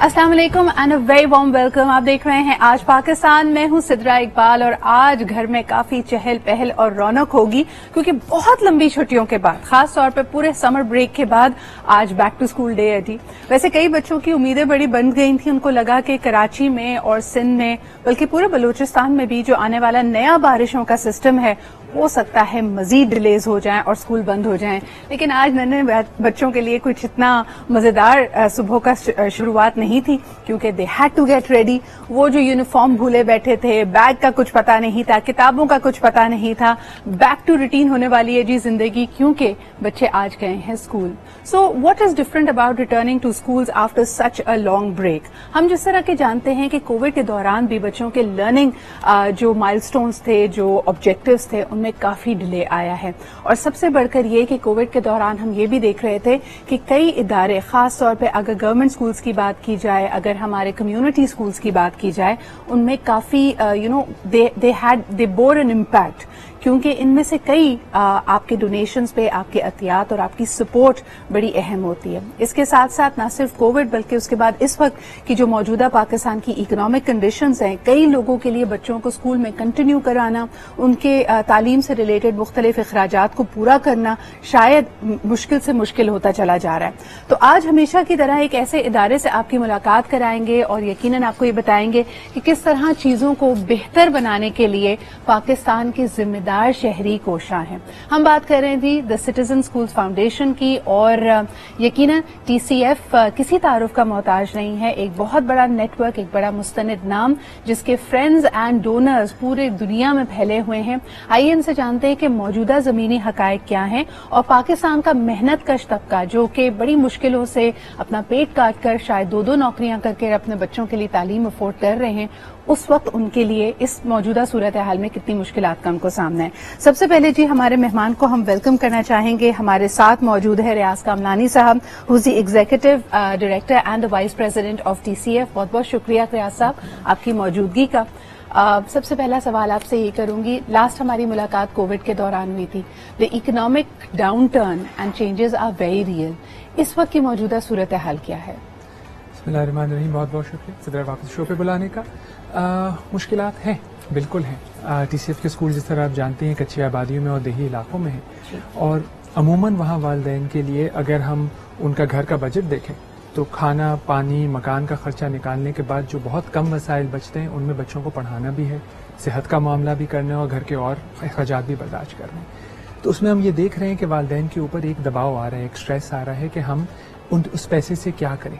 अस्सलाम वालेकुम and a very warm welcome. आप देख रहे हैं आज पाकिस्तान। मैं हूं सिद्रा इकबाल और आज घर में काफी चहल पहल और रौनक होगी क्योंकि बहुत लंबी छुट्टियों के बाद, खास तौर पे पूरे समर ब्रेक के बाद आज बैक टू स्कूल डे है जी। वैसे कई बच्चों की उम्मीदें बड़ी बन गई थी, उनको लगा कि कराची में और सिंध में बल्कि पूरे बलूचिस्तान में भी जो आने वाला नया बारिशों का सिस्टम है हो सकता है मजीद डिलेज हो जाएं और स्कूल बंद हो जाएं। लेकिन आज नन्हे बच्चों के लिए कुछ इतना मजेदार सुबह का शुरुआत नहीं थी क्योंकि they had to get ready. वो जो यूनिफॉर्म भूले बैठे थे, बैग का कुछ पता नहीं था, किताबों का कुछ पता नहीं था। बैक टू रूटीन होने वाली है जी जिंदगी क्योंकि बच्चे आज गए हैं school. So what is different about returning to schools after such a long break. हम जिस तरह के जानते हैं कि कोविड के दौरान भी बच्चों के लर्निंग जो माइलस्टोन्स थे, जो ऑब्जेक्टिव्स थे, में काफी डिले आया है। और सबसे बढ़कर ये कि कोविड के दौरान हम ये भी देख रहे थे कि कई इदारे, खास तौर पे अगर गवर्नमेंट स्कूल्स की बात की जाए, अगर हमारे कम्युनिटी स्कूल्स की बात की जाए, उनमें काफी दे बोर एन इम्पैक्ट क्योंकि इनमें से कई आपके डोनेशंस पे, आपके अतियात और आपकी सपोर्ट बड़ी अहम होती है। इसके साथ साथ न सिर्फ कोविड बल्कि उसके बाद इस वक्त की जो मौजूदा पाकिस्तान की इकोनॉमिक कंडीशंस हैं, कई लोगों के लिए बच्चों को स्कूल में कंटिन्यू कराना, उनके तालीम से रिलेटेड मुख्तलिफ अखराजात को पूरा करना शायद मुश्किल से मुश्किल होता चला जा रहा है। तो आज हमेशा की तरह एक ऐसे इदारे से आपकी मुलाकात कराएंगे और यकीनन आपको ये बताएंगे कि किस तरह चीजों को बेहतर बनाने के लिए पाकिस्तान की जिम्मेदार शहरी कोशां हैं। हम बात कर रहे थी द सिटीजन स्कूल्स फाउंडेशन की और यकीनन टीसीएफ किसी तारुफ का मोहताज नहीं है। एक बहुत बड़ा नेटवर्क, एक बड़ा मुस्तनिद नाम जिसके फ्रेंड्स एंड डोनर्स पूरे दुनिया में फैले हुए हैं। आइए इनसे जानते हैं कि मौजूदा जमीनी हकायक क्या हैं और पाकिस्तान का मेहनत कश तबका जो कि बड़ी मुश्किलों से अपना पेट काट कर शायद दो नौकरियां करके अपने बच्चों के लिए तालीम अफोर्ड कर रहे हैं, उस वक्त उनके लिए इस मौजूदा सूरत हाल में कितनी मुश्किलात का उनको सामना है। सबसे पहले जी हमारे मेहमान को हम वेलकम करना चाहेंगे। हमारे साथ मौजूद है रियाज कामलानी साहब, who is the executive director and the vice president of TCF. बहुत बहुत शुक्रिया रियाज साहब आपकी मौजूदगी का। सबसे पहला सवाल आपसे ये करूंगी, लास्ट हमारी मुलाकात कोविड के दौरान हुई थी। The economic downturn and changes are very real. इस वक्त की मौजूदा सूरत हाल क्या है? बिस्मिल्लाहिर्रहमानिर्रहीम। बहुत बहुत शुक्रिया सिद्रा वापस शो पे बुलाने का। मुश्किलात हैं, बिल्कुल हैं। टीसीएफ के स्कूल जिस तरह आप जानते हैं कच्ची आबादियों में और देही इलाकों में हैं और अमूमन वहाँ वालिदैन के लिए अगर हम उनका घर का बजट देखें तो खाना, पानी, मकान का खर्चा निकालने के बाद जो बहुत कम वसाइल बचते हैं उनमें बच्चों को पढ़ाना भी है, सेहत का मामला भी करना है और घर के और अखराजात भी बर्दाश्त करने हैं। तो उसमें हम ये देख रहे हैं कि वालिदैन के ऊपर एक दबाव आ रहा है, एक स्ट्रेस आ रहा है कि हम उस पैसे से क्या करें।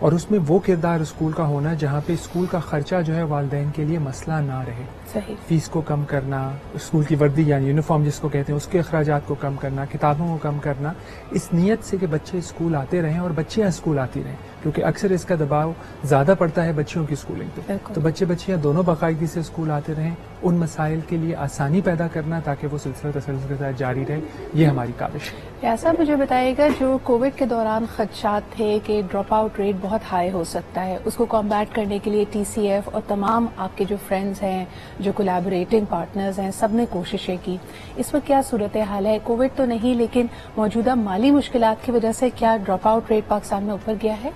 और उसमें वो किरदार स्कूल का होना जहाँ पे स्कूल का खर्चा जो है वालिदैन के लिए मसला ना रहे। सही। फीस को कम करना, स्कूल की वर्दी यानी यूनिफॉर्म जिसको कहते हैं उसके अखराजात को कम करना, किताबों को कम करना, इस नीयत से कि बच्चे स्कूल आते रहें और बच्चियाँ स्कूल आती रहें क्योंकि अक्सर इसका दबाव ज़्यादा पड़ता है बच्चियों की स्कूलिंग पे। तो बच्चे बच्चियाँ दोनों बाकायदगी से स्कूल आते रहें, उन मसाइल के लिए आसानी पैदा करना ताकि वो सिलसिला तसलसल के साथ जारी रहे, ये हमारी काविश है। ऐसा मुझे बताइएगा, जो कोविड के दौरान खदशात थे कि ड्रॉप आउट रेट बहुत हाई हो सकता है, उसको कॉम्बैट करने के लिए टीसीएफ और तमाम आपके जो फ्रेंड्स हैं, जो कोलैबोरेटिंग पार्टनर्स हैं, सब ने कोशिशें की। इस वक्त क्या सूरत हाल है? कोविड तो नहीं लेकिन मौजूदा माली मुश्किलात की वजह से क्या ड्रॉप आउट रेट पाकिस्तान में ऊपर गया है?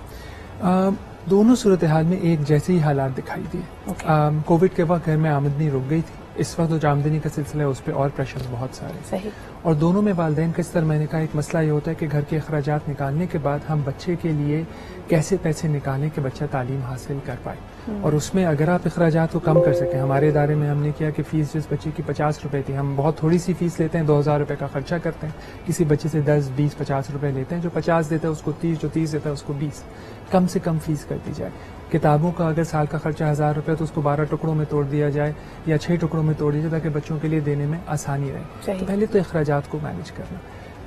दोनों सूरत हाल में एक जैसे ही हालात दिखाई दिए। कोविड के वक्त घर में आमदनी रुक गई थी, इस वक्त जो आमदनी का सिलसिला है उस पर और प्रेशर बहुत सारे। सही। और दोनों में वालिदैन का, इस तरह मैंने कहा, एक मसला ये होता है कि घर के अखराजात निकालने के बाद हम बच्चे के लिए कैसे पैसे निकालें कि बच्चा तालीम हासिल कर पाए। और उसमें अगर आप अखराजात को कम कर सकें, हमारे इदारे में हमने किया कि फीस जिस बच्चे की 50 रुपए थी, हम बहुत थोड़ी सी फीस लेते हैं, 2000 रुपए का खर्चा करते हैं, किसी बच्चे से 10, 20, 50 रुपए लेते हैं, जो 50 देता है उसको 30, जो 30 देता है उसको 20, कम से कम फीस कर दी जाए। किताबों का अगर साल का खर्चा 1000 रुपये तो उसको 12 टुकड़ों में तोड़ दिया जाए या 6 टुकड़ों में तोड़ दिया जाए ताकि बच्चों के लिए देने में आसानी रहे। तो पहले तो अखराजात को मैनेज करना,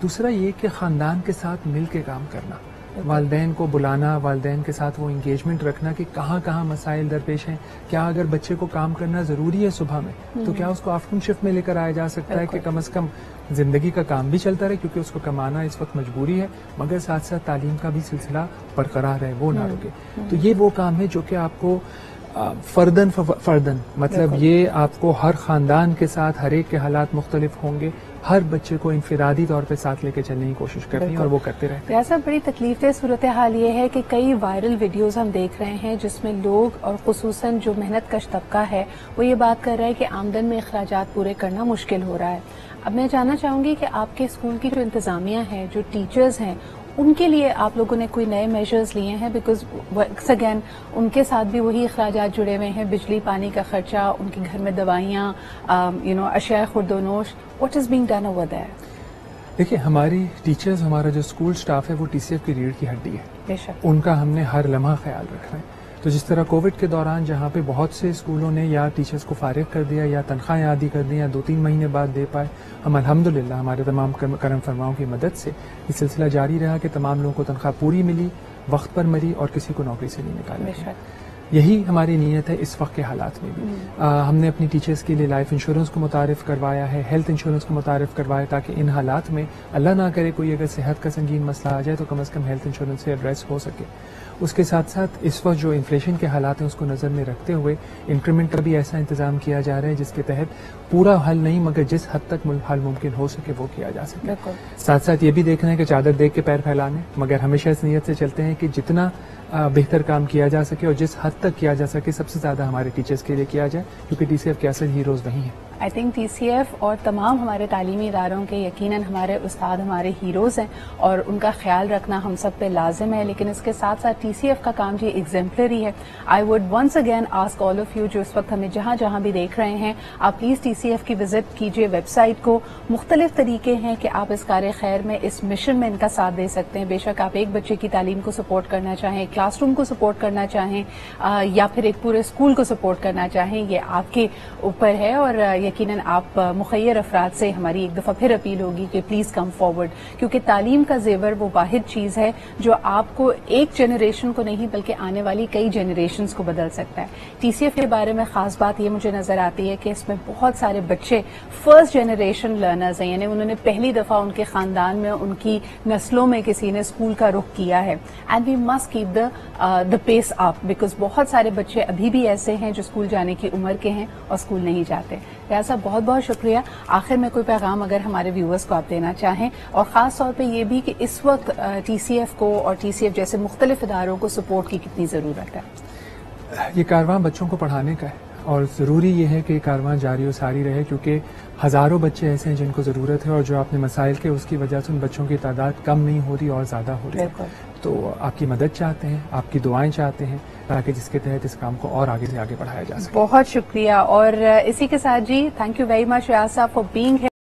दूसरा ये कि ख़ानदान के साथ मिल के काम करना, वालिदैन को बुलाना, वालिदैन के साथ वो इंगेजमेंट रखना कि कहाँ कहाँ मसाइल दरपेश हैं। क्या अगर बच्चे को काम करना ज़रूरी है सुबह में तो क्या उसको आफ्टरनून शिफ्ट में लेकर आया जा सकता है कि कम से कम ज़िंदगी का काम भी चलता रहे क्योंकि उसको कमाना इस वक्त मजबूरी है, मगर साथ साथ तालीम का भी सिलसिला बरकरार है, वो ना रुके। तो ये वो काम है जो कि आपको फर्दन मतलब ये आपको हर ख़ानदान के साथ हर एक के हालात मुख्तलिफ होंगे, ہر بچے کو انفرادی طور پہ ساتھ لے کے چلنے کی کوشش کرتی ہیں اور وہ کرتے رہتے ہیں. ایسا بڑی تکلیف دہ صورتحال یہ ہے کہ کئی وائرل ویڈیوز ہم دیکھ رہے ہیں جس میں لوگ اور خصوصاً جو محنت کش طبقہ ہے وہ یہ بات کر رہا ہے کہ آمدن میں اخراجات پورے کرنا مشکل ہو رہا ہے. اب میں جاننا چاہوں گی کہ آپ کے اسکول کی جو انتظامیہ ہے، جو ٹیچرز ہیں، ان کے لیے آپ لوگوں نے کوئی نئے میجرز لیے ہیں؟ بیکاز اگین ان کے ساتھ بھی وہی اخراجات جڑے ہوئے ہیں، بجلی پانی کا خرچہ، ان کے گھر میں دوائیاں، اشیاء خورد و نوش. What is being done over there? دیکھیے، ہماری ٹیچرز، ہمارا جو اسکول سٹاف ہے وہ ٹی سی ایف کی ریڑھ کی ہڈی ہے. بے شک ان کا ہم نے ہر لمحہ خیال رکھنا ہے. تو جس طرح کووڈ کے دوران جہاں پہ بہت سے اسکولوں نے یا ٹیچرز کو فارغ کر دیا یا تنخواہیں عادی کر دی یا 2-3 مہینے بعد دے پائے، ہم الحمدللہ ہمارے تمام کرم فرماؤں کی مدد سے یہ سلسلہ جاری رہا کہ تمام لوگوں کو تنخواہ پوری ملی، وقت پر ملی اور کسی کو نوکری سے نہیں نکالا گیا. یہی ہماری نیت ہے اس وقت کے حالات میں بھی. ہم نے اپنی ٹیچرز کے لیے لائف انشورنس کو متعارف کروایا ہے، ہیلتھ انشورنس کو متعارف کروایا تاکہ ان حالات میں اللہ نہ کرے کوئی اگر صحت کا سنگین مسئلہ آ جائے تو کم از کم ہیلتھ انشورنس سے ایڈریس ہو سکے. اس کے ساتھ ساتھ اس وقت جو انفلیشن کے حالات ہیں اس کو نظر میں رکھتے ہوئے انکریمنٹ کا بھی ایسا انتظام کیا جا رہا ہے جس کے تحت پورا حل نہیں مگر جس حد تک حل ممکن ہو سکے وہ کیا جا سکے. ساتھ ساتھ یہ بھی دیکھنا ہے کہ چادر دیکھ کے پیر پھیلانے، مگر ہمیشہ اس نیت سے چلتے ہیں کہ جتنا بہتر کام کیا جا سکے اور جس حد تک کیا جا سکے سب سے زیادہ ہمارے ٹیچرز کے لیے کیا جائے، کیونکہ ٹی سی ایف کے اصل ہیروز وہی ہیں. I think T C F اور تمام ہمارے تعلیمی اداروں کے یقیناً ہمارے استاد ہمارے ہیروز ہیں اور ان کا خیال رکھنا ہم سب پہ لازم ہے. لیکن اس کے ساتھ ساتھ ٹی سی ایف کا کام جو ایگزمپلری ہے. I would once again ask all of you جو اس وقت ہمیں جہاں جہاں بھی دیکھ رہے ہیں، آپ پلیز ٹی سی ایف کی وزٹ کیجیے ویب سائٹ کو. مختلف طریقے ہیں کہ آپ اس کار خیر میں، اس مشن میں ان کا ساتھ دے سکتے ہیں. بے شک آپ ایک بچے کی تعلیم کو سپورٹ کرنا چاہیں، کلاس روم کو سپورٹ کرنا چاہیں یا پھر ایک پورے اسکول کو سپورٹ کرنا چاہیں، یہ آپ کے اوپر ہے. اور یقیناً آپ مخیر افراد سے ہماری ایک دفعہ پھر اپیل ہوگی کہ پلیز کم فارورڈ، کیونکہ تعلیم کا زیور وہ واحد چیز ہے جو آپ کو ایک جنریشن کو نہیں بلکہ آنے والی کئی جنریشنز کو بدل سکتا ہے. ٹی سی ایف کے بارے میں خاص بات یہ مجھے نظر آتی ہے کہ اس میں بہت سارے بچے فرسٹ جنریشن لرنرز ہیں، یعنی انہوں نے پہلی دفعہ ان کے خاندان میں، ان کی نسلوں میں کسی نے اسکول کا رخ کیا ہے. And we must keep the pace up because بہت سارے بچے ابھی بھی ایسے ہیں جو اسکول جانے کی عمر کے ہیں اور اسکول نہیں جاتے. لہٰذا بہت بہت شکریہ. آخر میں کوئی پیغام اگر ہمارے ویورز کو آپ دینا چاہیں، اور خاص طور پہ یہ بھی کہ اس وقت ٹی سی ایف کو اور ٹی سی ایف جیسے مختلف اداروں کو سپورٹ کی کتنی ضرورت ہے؟ یہ کارواں بچوں کو پڑھانے کا ہے اور ضروری یہ ہے کہ یہ کارواں جاری و ساری رہے، کیونکہ ہزاروں بچے ایسے ہیں جن کو ضرورت ہے اور جو آپ نے مسائل کے اس کی وجہ سے ان بچوں کی تعداد کم نہیں ہو رہی اور زیادہ ہو رہی ہے. تو آپ کی مدد چاہتے ہیں، آپ کی دعائیں چاہتے ہیں تاکہ جس کے تحت اس کام کو اور آگے سے آگے بڑھایا جا سکے. بہت شکریہ. اور اسی کے ساتھ جی تھینک یو ویری مچ ریاض صاحب فار بینگ